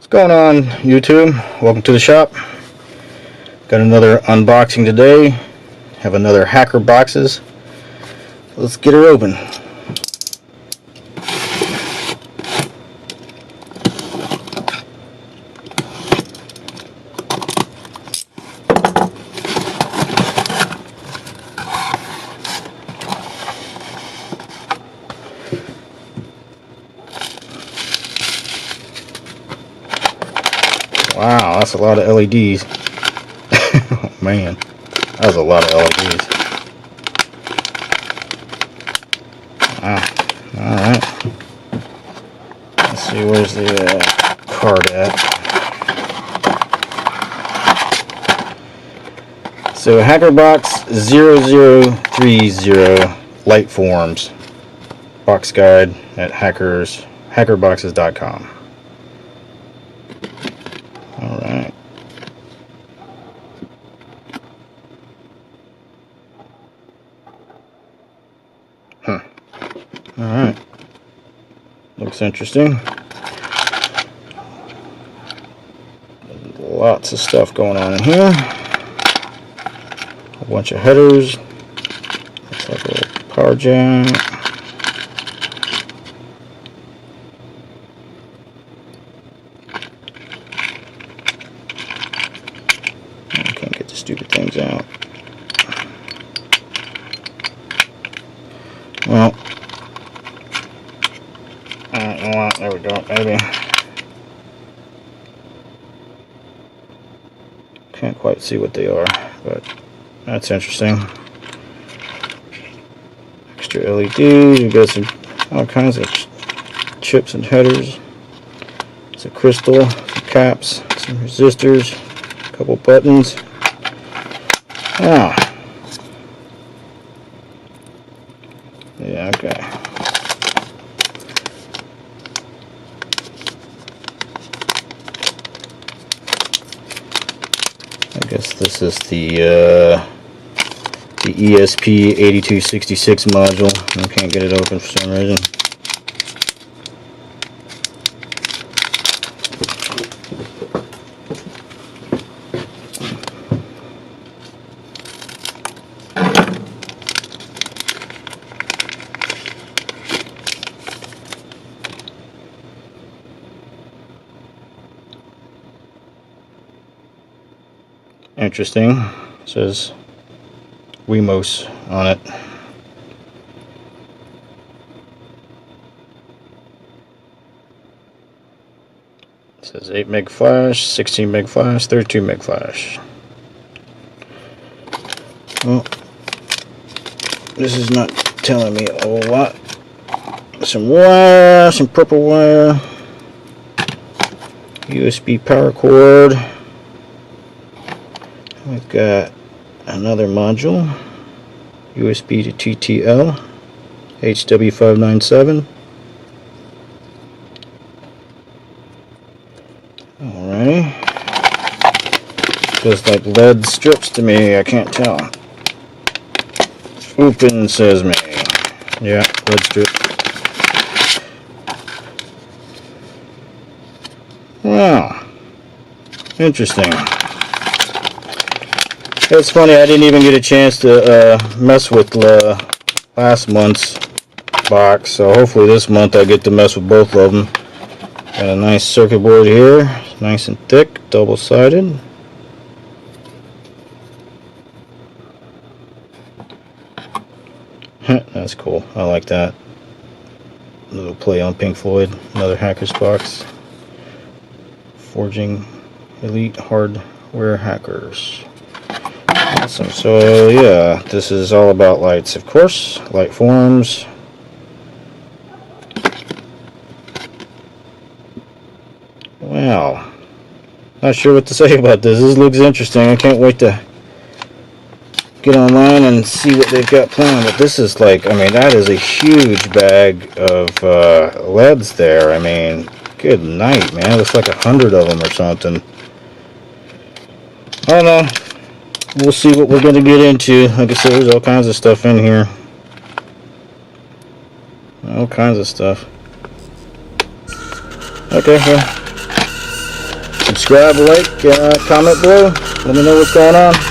Going on, YouTube? Welcome to the shop. Got another unboxing today. Have another HackerBoxes. Let's get her open. Wow, that's a lot of LEDs. Oh man, that was a lot of LEDs. Wow. Alright. Let's see, where's the card at? So, HackerBox 0030 Light Forms. Box guide at HackerBoxes.com. Alright. Alright. Looks interesting. Lots of stuff going on in here. A bunch of headers. Looks like a power jack. Stupid things out. Well, you know what? There we go. Maybe can't quite see what they are, but that's interesting. Extra LEDs. You got some all kinds of chips and headers. It's a crystal, some caps, some resistors, a couple buttons. Ah. Yeah, okay. I guess this is the ESP8266 module. I can't get it open for some reason. Interesting. It says Wemos on it. It says 8 meg flash, 16 meg flash, 32 meg flash. Well, this is not telling me a whole lot. Some wire, some purple wire, USB power cord. We've got another module, USB to TTL, HW597. Alrighty. Feels like lead strips to me, I can't tell. Open says me. Yeah, lead strip. Wow. Interesting. It's funny, I didn't even get a chance to mess with last month's box, so hopefully this month I get to mess with both of them. Got a nice circuit board here, nice and thick, double-sided. That's cool, I like that. A little play on Pink Floyd, another hacker's box. Forging Elite Hardware Hackers. Awesome. So yeah, this is all about lights, of course. Light forms. Wow. Not sure what to say about this. This looks interesting. I can't wait to get online and see what they've got planned. But this is like, I mean, that is a huge bag of LEDs there. I mean, good night, man. It looks like 100 of them or something. I don't know. We'll see what we're going to get into. Like I said, there's all kinds of stuff in here. All kinds of stuff. Okay, well, subscribe, like, comment below. Let me know what's going on.